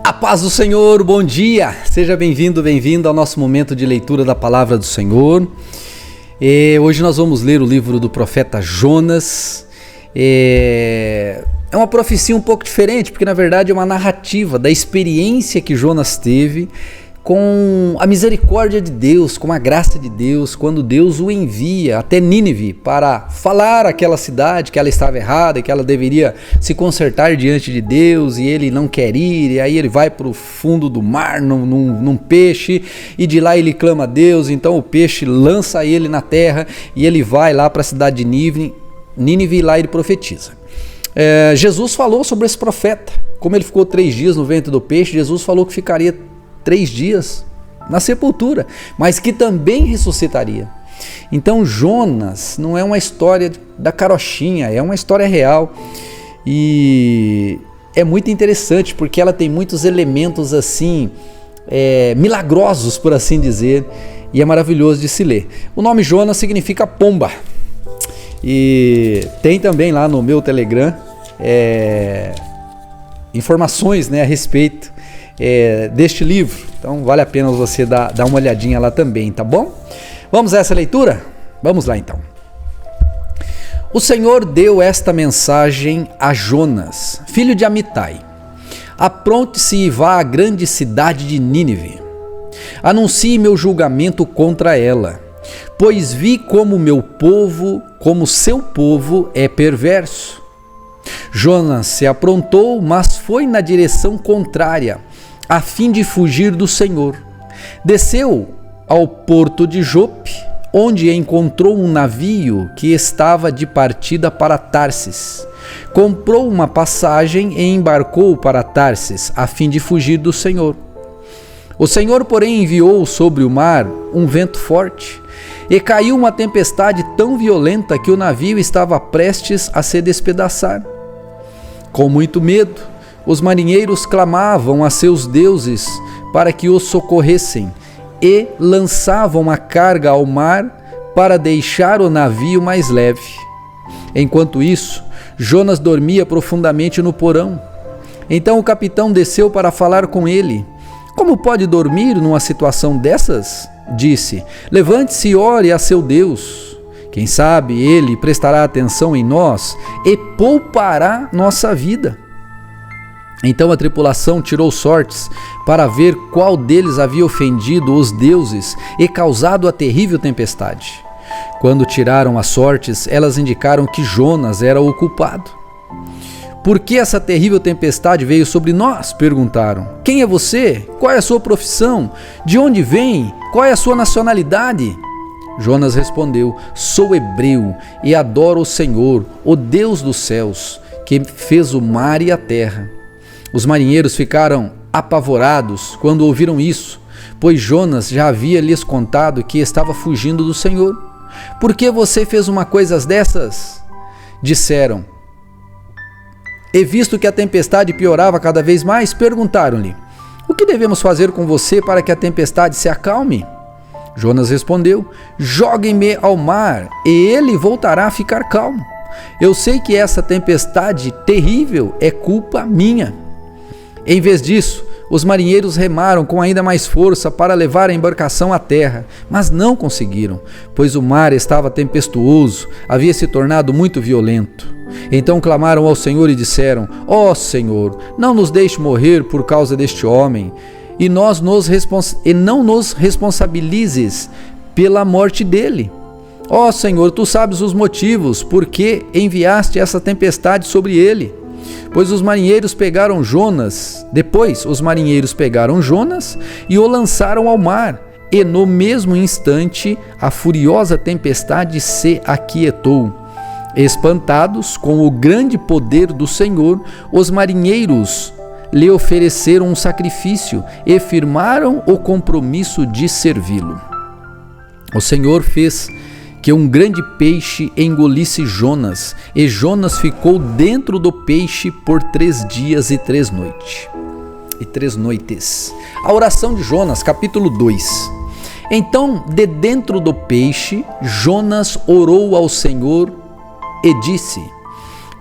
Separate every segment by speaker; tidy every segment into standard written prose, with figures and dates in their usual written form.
Speaker 1: A paz do Senhor, bom dia! Seja bem-vindo, bem-vinda ao nosso momento de leitura da Palavra do Senhor. Hoje nós vamos ler o livro do profeta Jonas. É uma profecia um pouco diferente, porque na verdade é uma narrativa da experiência que Jonas teve com a misericórdia de Deus, com a graça de Deus, quando Deus o envia até Nínive para falar àquela cidade que ela estava errada e que ela deveria se consertar diante de Deus, e ele não quer ir, e aí ele vai para o fundo do mar num peixe, e de lá ele clama a Deus, então o peixe lança ele na terra e ele vai lá para a cidade de Nínive e lá ele profetiza. Jesus falou sobre esse profeta, como ele ficou 3 dias no ventre do peixe, Jesus falou que ficaria 3 dias na sepultura, mas que também ressuscitaria. Então Jonas não é uma história da carochinha, é uma história real, e é muito interessante porque ela tem muitos elementos assim, milagrosos, por assim dizer, e é maravilhoso de se ler. O nome Jonas significa pomba, e tem também lá no meu Telegram informações, a respeito deste livro, então vale a pena você dar uma olhadinha lá também, tá bom? Vamos a essa leitura? Vamos lá então. O Senhor deu esta mensagem a Jonas, filho de Amitai: apronte-se e vá à grande cidade de Nínive. Anuncie meu julgamento contra ela, pois vi como meu povo, como seu povo é perverso. Jonas se aprontou, mas foi na direção contrária, a fim de fugir do Senhor. Desceu ao porto de Jope, onde encontrou um navio que estava de partida para Tarsis. Comprou uma passagem e embarcou para Tarsis, a fim de fugir do Senhor. O Senhor, porém, enviou sobre o mar um vento forte, e caiu uma tempestade tão violenta que o navio estava prestes a se despedaçar. Com muito medo, os marinheiros clamavam a seus deuses para que os socorressem e lançavam a carga ao mar para deixar o navio mais leve. Enquanto isso, Jonas dormia profundamente no porão. Então o capitão desceu para falar com ele. Como pode dormir numa situação dessas? Disse: levante-se e ore a seu Deus. Quem sabe ele prestará atenção em nós e poupará nossa vida. Então a tripulação tirou sortes para ver qual deles havia ofendido os deuses e causado a terrível tempestade. Quando tiraram as sortes, elas indicaram que Jonas era o culpado. Por que essa terrível tempestade veio sobre nós? Perguntaram. Quem é você? Qual é a sua profissão? De onde vem? Qual é a sua nacionalidade? Jonas respondeu: sou hebreu e adoro o Senhor, o Deus dos céus, que fez o mar e a terra. Os marinheiros ficaram apavorados quando ouviram isso, pois Jonas já havia lhes contado que estava fugindo do Senhor. Por que você fez uma coisa dessas? Disseram. E visto que a tempestade piorava cada vez mais, perguntaram-lhe: o que devemos fazer com você para que a tempestade se acalme? Jonas respondeu: joguem-me ao mar e ele voltará a ficar calmo. Eu sei que essa tempestade terrível é culpa minha. Em vez disso, os marinheiros remaram com ainda mais força para levar a embarcação à terra, mas não conseguiram, pois o mar estava tempestuoso, havia se tornado muito violento. Então clamaram ao Senhor e disseram: ó Senhor, não nos deixe morrer por causa deste homem, e não nos responsabilizes pela morte dele. Ó Senhor, tu sabes os motivos por que enviaste essa tempestade sobre ele. Depois os marinheiros pegaram Jonas e o lançaram ao mar, e no mesmo instante a furiosa tempestade se aquietou. Espantados com o grande poder do Senhor, os marinheiros lhe ofereceram um sacrifício e firmaram o compromisso de servi-lo. O Senhor fez que um grande peixe engolisse Jonas, e Jonas ficou dentro do peixe por 3 dias e 3 noites. A oração de Jonas, capítulo 2. Então, de dentro do peixe, Jonas orou ao Senhor e disse: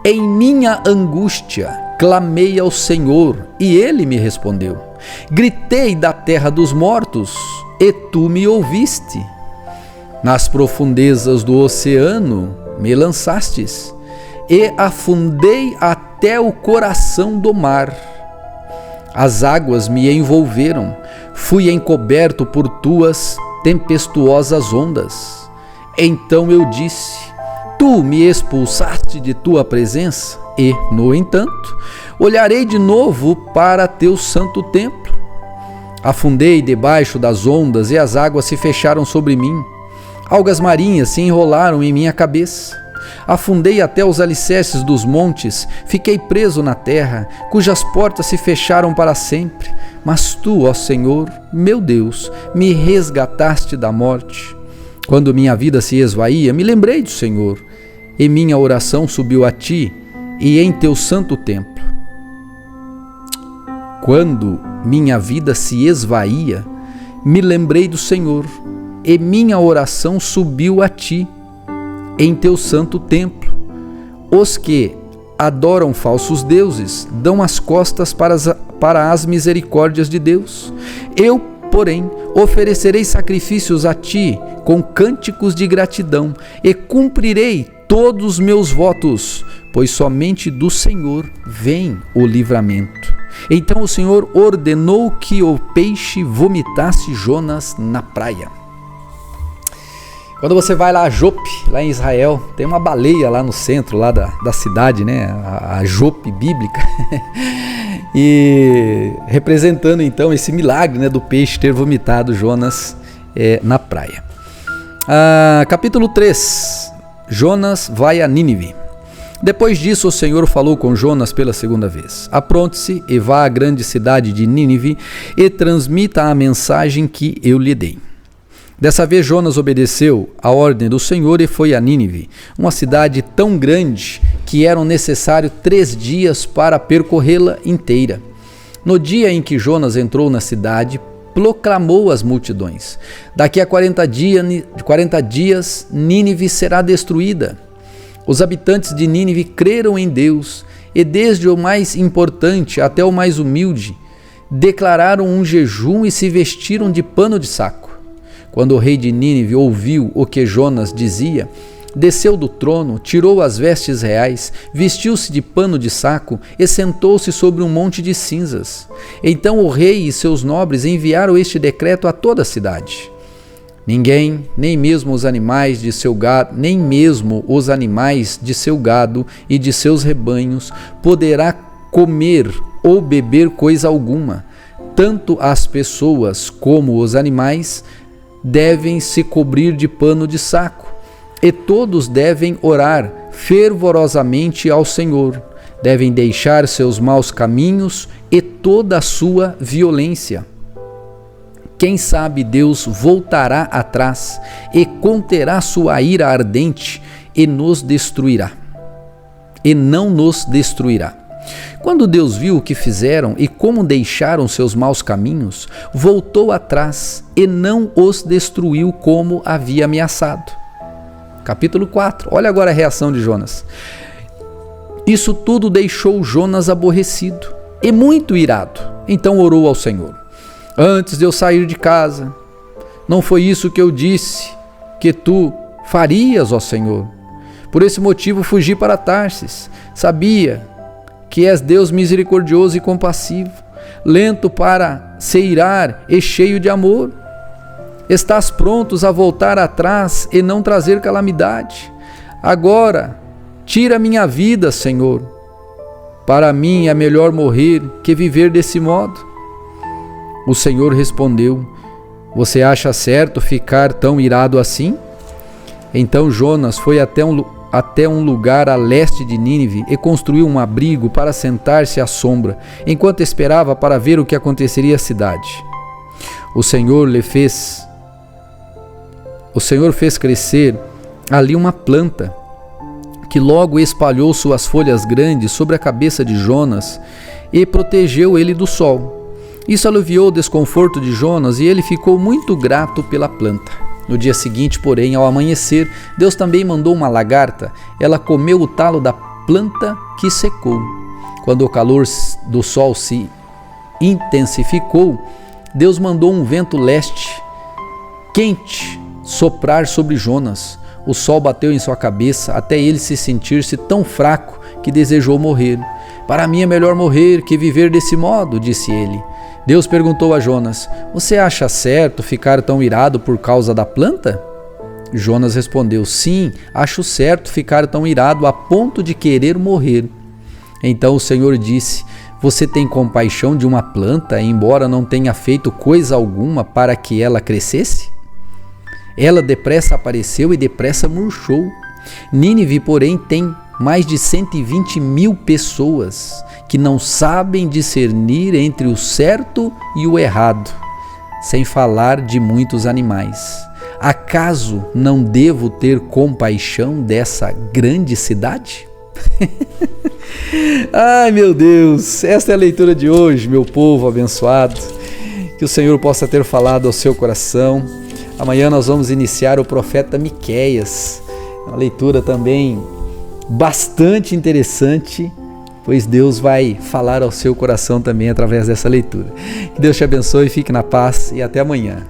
Speaker 1: em minha angústia Clamei ao Senhor e Ele me respondeu. Gritei da terra dos mortos e Tu me ouviste. Nas profundezas do oceano me lançastes e afundei até o coração do mar. As águas me envolveram, fui encoberto por Tuas tempestuosas ondas. Então eu disse: Tu me expulsaste de Tua presença e, no entanto, olharei de novo para Teu santo templo. Afundei debaixo das ondas e as águas se fecharam sobre mim. Algas marinhas se enrolaram em minha cabeça. Afundei até os alicerces dos montes, fiquei preso na terra, cujas portas se fecharam para sempre. Mas Tu, ó Senhor, meu Deus, me resgataste da morte. Quando minha vida se esvaía, me lembrei do Senhor, e minha oração subiu a Ti e em Teu santo templo. Quando minha vida se esvaía, me lembrei do Senhor, e minha oração subiu a Ti em Teu santo templo. Os que adoram falsos deuses dão as costas para as misericórdias de Deus. Eu, porém, oferecerei sacrifícios a Ti com cânticos de gratidão e cumprirei todos os meus votos, pois somente do Senhor vem o livramento. Então o Senhor ordenou que o peixe vomitasse Jonas na praia. Quando você vai lá a Jope, lá em Israel, tem uma baleia lá no centro lá da cidade, né? A Jope bíblica. E representando então esse milagre, né, do peixe ter vomitado Jonas na praia. Capítulo 3. Jonas vai a Nínive. Depois disso o Senhor falou com Jonas pela segunda vez. Apronte-se e vá à grande cidade de Nínive e transmita a mensagem que eu lhe dei. Dessa vez Jonas obedeceu à ordem do Senhor e foi a Nínive, uma cidade tão grande que eram necessários 3 dias para percorrê-la inteira. No dia em que Jonas entrou na cidade, proclamou às multidões: daqui a 40 dias Nínive será destruída. Os habitantes de Nínive creram em Deus e desde o mais importante até o mais humilde declararam um jejum e se vestiram de pano de saco. Quando o rei de Nínive ouviu o que Jonas dizia, desceu do trono, tirou as vestes reais, vestiu-se de pano de saco e sentou-se sobre um monte de cinzas. Então o rei e seus nobres enviaram este decreto a toda a cidade: ninguém, nem mesmo os animais de seu gado, e de seus rebanhos, poderá comer ou beber coisa alguma. Tanto as pessoas como os animais devem se cobrir de pano de saco, e todos devem orar fervorosamente ao Senhor, devem deixar seus maus caminhos e toda a sua violência. Quem sabe Deus voltará atrás e conterá sua ira ardente e não nos destruirá. Quando Deus viu o que fizeram e como deixaram seus maus caminhos, voltou atrás e não os destruiu como havia ameaçado. Capítulo 4. Olha agora a reação de Jonas. Isso tudo deixou Jonas aborrecido e muito irado. Então orou ao Senhor: antes de eu sair de casa, não foi isso que eu disse que Tu farias, ó Senhor? Por esse motivo fugi para Tarsis. Sabia que és Deus misericordioso e compassivo, lento para se irar e cheio de amor. Estás prontos a voltar atrás e não trazer calamidade. Agora, tira minha vida, Senhor. Para mim é melhor morrer que viver desse modo. O Senhor respondeu: você acha certo ficar tão irado assim? Então Jonas foi até um lugar a leste de Nínive e construiu um abrigo para sentar-se à sombra, enquanto esperava para ver o que aconteceria à cidade. O Senhor fez crescer ali uma planta, que logo espalhou suas folhas grandes sobre a cabeça de Jonas e protegeu ele do sol. Isso aliviou o desconforto de Jonas e ele ficou muito grato pela planta. No dia seguinte, porém, ao amanhecer, Deus também mandou uma lagarta. Ela comeu o talo da planta que secou. Quando o calor do sol se intensificou, Deus mandou um vento leste quente soprar sobre Jonas. O sol bateu em sua cabeça até ele se sentir-se tão fraco que desejou morrer. Para mim é melhor morrer que viver desse modo, disse ele. Deus perguntou a Jonas: você acha certo ficar tão irado por causa da planta? Jonas respondeu: sim, acho certo ficar tão irado a ponto de querer morrer. Então o Senhor disse: você tem compaixão de uma planta, embora não tenha feito coisa alguma para que ela crescesse? Ela depressa apareceu e depressa murchou. Nínive, porém, tem mais de 120.000 pessoas que não sabem discernir entre o certo e o errado, sem falar de muitos animais. Acaso não devo ter compaixão dessa grande cidade? Ai, meu Deus, esta é a leitura de hoje, meu povo abençoado. Que o Senhor possa ter falado ao seu coração. Amanhã nós vamos iniciar o profeta Miqueias, uma leitura também bastante interessante, pois Deus vai falar ao seu coração também através dessa leitura. Que Deus te abençoe, fique na paz e até amanhã.